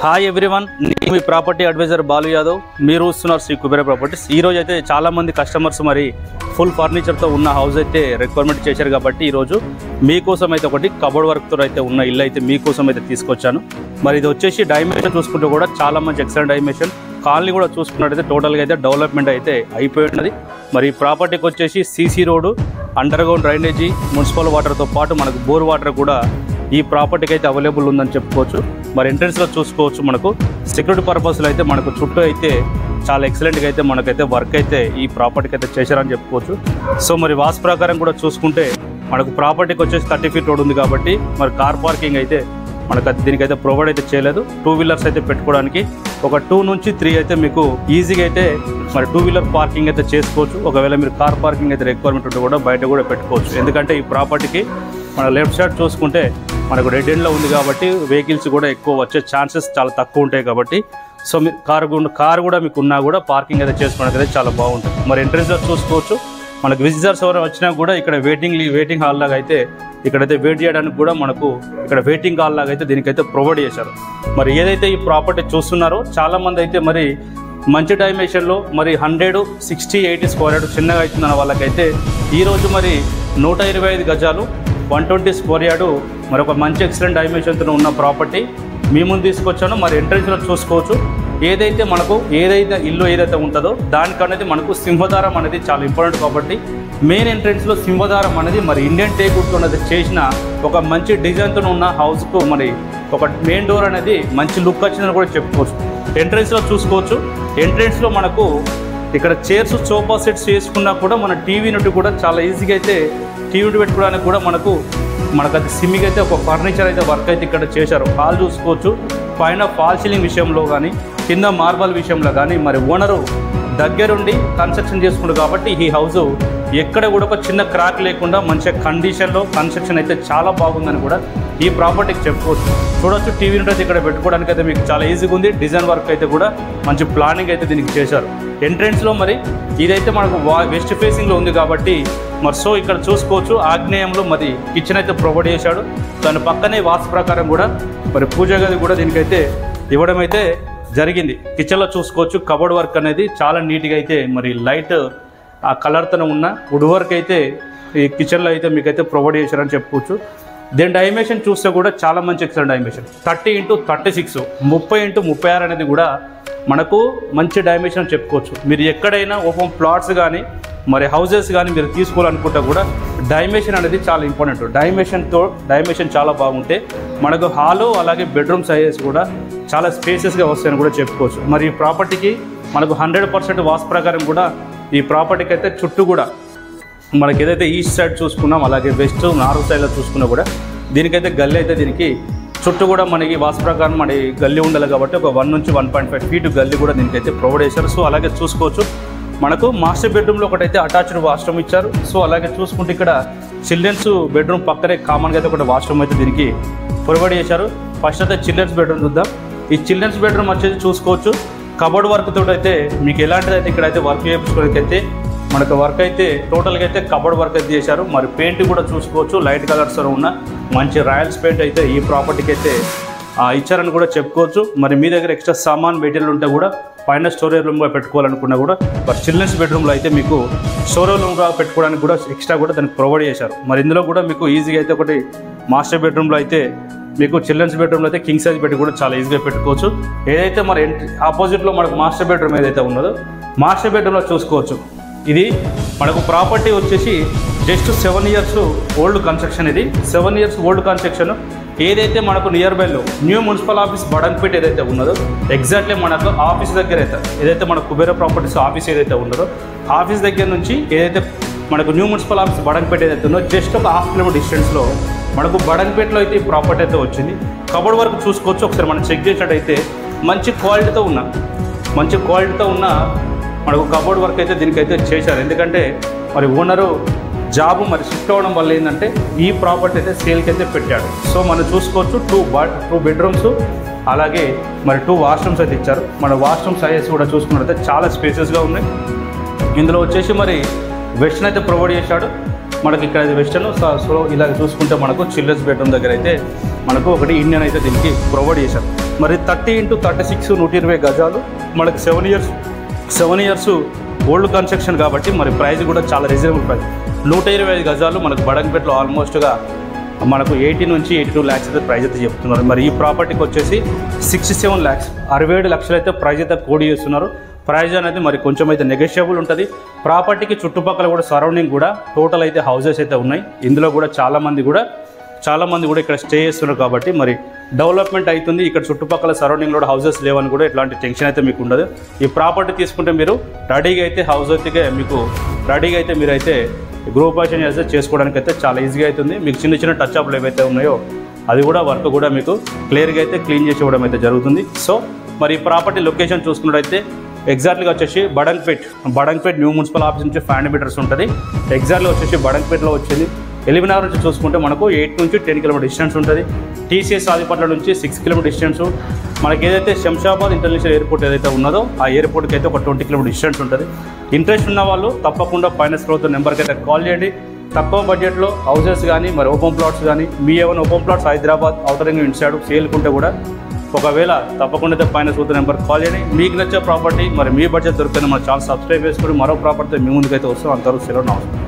Hi everyone, నేను మీ property advisor Balu Yadav. మీరు చూస్తున్నారు శ్రీ కుబేర ప్రాపర్టీస్. ఈరోజు అయితే చాలామంది కస్టమర్స్ మరి ఫుల్ ఫర్నిచర్తో ఉన్న హౌస్ అయితే రిక్వైర్మెంట్ చేశారు కాబట్టి ఈరోజు మీకోసం అయితే ఒకటి కబోర్డ్ వర్క్తో అయితే ఉన్న ఇల్లు అయితే మీకోసం అయితే తీసుకొచ్చాను. మరి ఇది వచ్చేసి డైమెన్షన్ చూసుకుంటే కూడా చాలా మంచి ఎక్సలెంట్ డైమెన్షన్. కాలనీ కూడా చూసుకున్నట్టయితే టోటల్గా అయితే డెవలప్మెంట్ అయితే అయిపోయినది. మరి ఈ ప్రాపర్టీకి వచ్చేసి CC road, under ground drainage, municipal వాటర్తో పాటు మనకు బోర్ వాటర్ కూడా ఈ ప్రాపర్టీకి అయితే అవైలబుల్ ఉందని చెప్పుకోవచ్చు. మరి ఎంట్రెన్స్లో చూసుకోవచ్చు, మనకు సెక్యూరిటీ పర్పస్లో అయితే మనకు చుట్టూ అయితే చాలా ఎక్సలెంట్గా అయితే మనకైతే వర్క్ అయితే ఈ ప్రాపర్టీకి అయితే చేశారని చెప్పుకోవచ్చు. సో మరి వాస్తు ప్రకారం కూడా చూసుకుంటే మనకు ప్రాపర్టీకి వచ్చేసి 30 ఫీట్ రోడ్ ఉంది కాబట్టి మరి కార్ పార్కింగ్ అయితే మనకు దీనికైతే ప్రొవైడ్ అయితే చేయలేదు. 2 వీలర్స్ అయితే పెట్టుకోవడానికి ఒక 2 నుంచి 3 అయితే మీకు ఈజీగా అయితే మరి 2 వీలర్ పార్కింగ్ అయితే చేసుకోవచ్చు. ఒకవేళ మీరు కార్ పార్కింగ్ అయితే రిక్వైర్మెంట్ ఉంటే కూడా బయట కూడా పెట్టుకోవచ్చు. ఎందుకంటే ఈ ప్రాపర్టీకి మన లెఫ్ట్ సైడ్ చూసుకుంటే మనకు రెడ్ ఎండ్లో ఉంది కాబట్టి వెహికల్స్ కూడా ఎక్కువ వచ్చే ఛాన్సెస్ చాలా తక్కువ ఉంటాయి కాబట్టి సో మీరు కారు కూడా మీకు ఉన్నా కూడా పార్కింగ్ అయితే చేసుకోవడానికి అయితే చాలా బాగుంటుంది. మరి ఎంట్రెన్స్లో చూసుకోవచ్చు, మనకు విజిటర్స్ ఎవరైనా వచ్చినా కూడా ఇక్కడ వెయిటింగ్ హాల్ లాగా అయితే ఇక్కడైతే వెయిట్ చేయడానికి కూడా మనకు ఇక్కడ వెయిటింగ్ హాల్ లాగా అయితే దీనికైతే ప్రొవైడ్ చేశారు. మరి ఏదైతే ఈ ప్రాపర్టీ చూస్తున్నారో చాలామంది అయితే మరి మంచి డైమెన్షన్లో మరి 100, 60, 80 స్క్వేర్ యార్డ్ చిన్నగా అవుతుందన్న వాళ్ళకైతే ఈరోజు మరి 125 గజాలు 120 స్క్వేర్ యార్డు మరి ఒక మంచి ఎక్సలెంట్ డైమెన్షన్తో ఉన్న ప్రాపర్టీ మీ ముందు తీసుకొచ్చాను. మరి ఎంట్రెన్స్లో చూసుకోవచ్చు, ఏదైతే ఇల్లు ఏదైతే ఉంటుందో దానికనేది మనకు సింహద్వారం అనేది చాలా ఇంపార్టెంట్ కాబట్టి మెయిన్ ఎంట్రెన్స్లో సింహద్వారం అనేది మరి ఇండియన్ టేకుడ్తో అనేది చేసిన ఒక మంచి డిజైన్తో ఉన్న హౌస్కు మరి ఒక మెయిన్ డోర్ అనేది మంచి లుక్ వచ్చిందని కూడా చెప్పుకోవచ్చు. ఎంట్రెన్స్లో చూసుకోవచ్చు, ఎంట్రెన్స్లో మనకు ఇక్కడ చైర్స్, సోఫా సెట్స్ చేసుకున్నా కూడా మన టీవీ నుండి కూడా చాలా ఈజీగా అయితే టీవీ పెట్టుకోవడానికి కూడా మనకు అది సిమ్మిగా అయితే ఒక ఫర్నిచర్ అయితే వర్క్ అయితే ఇక్కడ చేశారు. హాల్ చూసుకోవచ్చు, పైన ఫాల్ సీలింగ్ విషయంలో కానీ కింద మార్బల్ విషయంలో కానీ మరి ఓనరు దగ్గరుండి కన్స్ట్రక్షన్ చేసుకుంటారు కాబట్టి ఈ హౌస్ ఎక్కడ కూడా ఒక చిన్న క్రాక్ లేకుండా మంచి కండిషన్లో కన్స్ట్రక్షన్ అయితే చాలా బాగుందని కూడా ఈ ప్రాపర్టీకి చెప్పుకోవచ్చు. చూడొచ్చు, టీవీ యూనిట్ ఇక్కడ పెట్టుకోవడానికి అయితే మీకు చాలా ఈజీగా ఉంది. డిజైన్ వర్క్ అయితే కూడా మంచి ప్లానింగ్ అయితే దీనికి చేశారు. ఎంట్రెన్స్లో మరి ఇదైతే మనకు వెస్ట్ ఫేసింగ్లో ఉంది కాబట్టి మరి సో ఇక్కడ చూసుకోవచ్చు, ఆగ్నేయంలో మరి కిచెన్ అయితే ప్రొవైడ్ చేశాడు. దాని పక్కనే వాస్తు ప్రకారం కూడా మరి పూజ గది కూడా దీనికైతే ఇవ్వడం అయితే జరిగింది. కిచెన్లో చూసుకోవచ్చు, కబోర్డ్ వర్క్ అనేది చాలా నీట్గా అయితే మరి లైట్ ఆ కలర్తో ఉన్న వుడ్ వర్క్ అయితే ఈ కిచెన్లో అయితే మీకైతే ప్రొవైడ్ చేశారని చెప్పుకోవచ్చు. దీని డైమెన్షన్ చూస్తే కూడా చాలా మంచి ఎక్సలెంట్ డైమెన్షన్, 30 x 36, 30 x 36 అనేది కూడా మనకు మంచి డైమెన్షన్ చెప్పుకోవచ్చు. మీరు ఎక్కడైనా ఓపెన్ ప్లాట్స్ కానీ మరి హౌసెస్ కానీ మీరు తీసుకోవాలనుకుంటే కూడా డైమెన్షన్ అనేది చాలా ఇంపార్టెంట్. డైమెన్షన్ చాలా బాగుంటే మనకు హాలు అలాగే బెడ్రూమ్ సైజెస్ కూడా చాలా స్పేసెస్గా వస్తాయని కూడా చెప్పుకోవచ్చు. మరి ఈ ప్రాపర్టీకి మనకు 100% వాస్తు ప్రకారం కూడా ఈ ప్రాపర్టీకి అయితే చుట్టూ కూడా మనకి ఏదైతే ఈస్ట్ సైడ్ చూసుకున్నాం అలాగే వెస్ట్ నార్త్ సైడ్లో చూసుకున్నా కూడా దీనికైతే గల్లీ అయితే దీనికి చుట్టూ కూడా మనకి వాస్తు ప్రకారం మన గల్లీ ఉండాలి కాబట్టి ఒక 1 నుంచి 1.5 ఫీట్ గల్లీ కూడా దీనికైతే ప్రొవైడ్ చేశారు. సో అలాగే చూసుకోవచ్చు, మనకు మాస్టర్ బెడ్రూమ్లో ఒకటైతే అటాచ్డ్ వాష్రూమ్ ఇచ్చారు. సో అలాగే చూసుకుంటే ఇక్కడ చిల్డ్రన్స్ బెడ్రూమ్ పక్కనే కామన్గా అయితే ఒకటి వాష్రూమ్ అయితే దీనికి ప్రొవైడ్ చేశారు. ఫస్ట్ అయితే చిల్డ్రన్స్ బెడ్రూమ్ చూద్దాం. ఈ చిల్డ్రన్స్ బెడ్రూమ్ వచ్చేసి చూసుకోవచ్చు, కబోర్డ్ వర్క్ తోటి అయితే మీకు ఎలాంటిది అయితే ఇక్కడైతే వర్క్ చేయించుకోవడానికి మనకు వర్క్ అయితే టోటల్గా అయితే కబోర్డ్ వర్క్ అయితే చేశారు. మరి పెయింట్ కూడా చూసుకోవచ్చు, లైట్ కలర్స్తో ఉన్న మంచి రాయల్స్ పెయింట్ అయితే ఈ ప్రాపర్టీకి అయితే ఇచ్చారని కూడా చెప్పుకోవచ్చు. మరి మీ దగ్గర ఎక్స్ట్రా సామాన్ మెటీరియల్ ఉంటే కూడా పైన స్టోరేజ్ రూమ్గా పెట్టుకోవాలనుకున్నా కూడా మరి చిల్డ్రన్స్ బెడ్రూమ్లో అయితే మీకు స్టోరేజ్ రూమ్గా పెట్టుకోవడానికి కూడా ఎక్స్ట్రా కూడా దానికి ప్రొవైడ్ చేశారు. మరి ఇందులో కూడా మీకు ఈజీగా అయితే ఒకటి మాస్టర్ బెడ్రూమ్లో అయితే మీకు చిల్డ్రన్స్ బెడ్రూమ్లో అయితే కింగ్ సైజ్ పెట్టి కూడా చాలా ఈజీగా పెట్టుకోవచ్చు. ఏదైతే మరి ఆపోజిట్లో మనకు మాస్టర్ బెడ్రూమ్ ఏదైతే ఉన్నదో మాస్టర్ బెడ్రూమ్లో చూసుకోవచ్చు, ఇది మనకు ప్రాపర్టీ వచ్చేసి జస్ట్ 7 years ఓల్డ్ కన్స్ట్రక్షన్. ఇది 7 years ఓల్డ్ కన్స్ట్రక్షన్. ఏదైతే మనకు నియర్ బైలో న్యూ మున్సిపల్ ఆఫీస్ బడంపేట ఏదైతే ఉన్నదో ఎగ్జాక్ట్లీ మనకు ఆఫీస్ దగ్గర అయితే ఏదైతే మన కుబేర ప్రాపర్టీస్ ఆఫీస్ ఏదైతే ఉన్నదో ఆఫీస్ దగ్గర నుంచి ఏదైతే మనకు న్యూ మున్సిపల్ ఆఫీస్ బడంపేట ఏదైతే ఉందో జస్ట్ ఒక 1/2 కిలోమీటర్ డిస్టెన్స్లో మనకు బడంపేటలో అయితే ఈ ప్రాపర్టీ అయితే వచ్చింది. కబోర్డ్ వర్క్ చూసుకోవచ్చు, ఒకసారి మనం చెక్ చేసినట్టయితే మంచి క్వాలిటీతో ఉన్న మనకు కబోర్డ్ వర్క్ అయితే దీనికైతే చేశారు. ఎందుకంటే మరి ఓనరు జాబు మరి షిఫ్ట్ అవ్వడం వల్ల ఏంటంటే ఈ ప్రాపర్టీ అయితే సేల్కి అయితే పెట్టాడు. సో మనం చూసుకోవచ్చు, 2 బెడ్రూమ్స్ అలాగే మరి 2 వాష్రూమ్స్ అయితే ఇచ్చారు. మన వాష్రూమ్ సైజెస్ కూడా చూసుకున్నట్లయితే చాలా స్పేసెస్గా ఉన్నాయి. ఇందులో వచ్చేసి మరి వెస్టర్న్ అయితే ప్రొవైడ్ చేశాడు. మనకి ఇక్కడ వెస్టర్న్. సో ఇలా చూసుకుంటే మనకు చిల్డ్రన్స్ బెడ్రూమ్ దగ్గర అయితే మనకు ఒకటి ఇండియన్ అయితే దీనికి ప్రొవైడ్ చేశారు. మరి 30x36 120 గజాలు మనకు 7 ఇయర్స్ ఓల్డ్ కన్స్ట్రక్షన్ కాబట్టి మరి ప్రైస్ కూడా చాలా రీజనబుల్ ప్రైస్. 125 గజాలు మనకు బడంగపేటలో ఆల్మోస్ట్గా మనకు 80 నుంచి 82 lakhs అయితే ప్రైజ్ అయితే చెప్తున్నారు. మరి ఈ ప్రాపర్టీకి వచ్చేసి 67 lakhs 67 లక్షలు అయితే ప్రైజ్ అయితే కోడ్ చేస్తున్నారు. ప్రైజ్ అనేది మరి కొంచెం అయితే నెగోషియబుల్ ఉంటుంది. ప్రాపర్టీకి చుట్టుపక్కల కూడా సరౌండింగ్ కూడా టోటల్ అయితే హౌసెస్ అయితే ఉన్నాయి. ఇందులో కూడా చాలామంది కూడా ఇక్కడ స్టే చేస్తున్నారు కాబట్టి మరి డెవలప్మెంట్ అవుతుంది. ఇక్కడ చుట్టుపక్కల సరౌండింగ్లో కూడా హౌసెస్ లేవని కూడా ఎట్లాంటి టెన్షన్ అయితే మీకు ఉండదు. ఈ ప్రాపర్టీ తీసుకుంటే మీరు రెడీగా అయితే హౌస్ అయితే మీకు రెడీగా అయితే మీరైతే గృహప్రవేశం చేస్తే చేసుకోవడానికి అయితే చాలా ఈజీగా అవుతుంది. మీకు చిన్న చిన్న టచ్ అప్లు ఏవైతే ఉన్నాయో అది కూడా వర్క్ కూడా మీకు క్లియర్గా అయితే క్లీన్ చేసి ఇవ్వడం అయితే జరుగుతుంది. సో మరి ఈ ప్రాపర్టీ లొకేషన్ చూసుకున్నట్టయితే ఎగ్జాక్ట్గా వచ్చేసి బడంగపేట్ న్యూ మున్సిపల్ ఆఫీస్ నుంచి 500 meters ఉంటుంది. ఎగ్జాక్ట్గా వచ్చేసి బడంగపేటలో వచ్చింది. ఎలిమినార్ నుంచి చూసుకుంటే మనకు 8 నుంచి 10 కిలోమీటర్ డిస్టెన్స్ ఉంటుంది. టీసీఎస్ ఆదిపట్ల నుంచి 6 కిలోమీటర్ డిస్టెన్స్. మనకి ఏదైతే శంషాబాద్ ఇంటర్నేషనల్ ఎయిర్పోర్ట్ ఏదైతే ఉన్నదో ఆ ఎయిర్పోర్ట్కి అయితే ఒక 20 కిలోమీటర్ డిస్టెన్స్ ఉంటుంది. ఇంట్రెస్ట్ ఉన్న వాళ్ళు తప్పకుండా పైన స్క్రోల్ నెంబర్కి అయితే కాల్ చేయండి. తక్కువ బడ్జెట్లో హౌసెస్ కానీ మరి ఓపెన్ ప్లాట్స్ కానీ మీ ఏమైనా open plots Hyderabad outer ring inside సేల్కుంటే కూడా ఒకవేళ తప్పకుండా అయితే పైన స్క్రోల్ నెంబర్ కాల్ చేయండి. మీకు నచ్చే ప్రాపర్టీ మరి మీ బడ్జెట్ దొరికింది మన ఛానల్ సబ్స్క్రైబ్ చేసుకుని మరో ప్రాపర్టీ మీ ముందుకైతే వస్తాం. అంతవరకు సెలవు. నమస్కారం.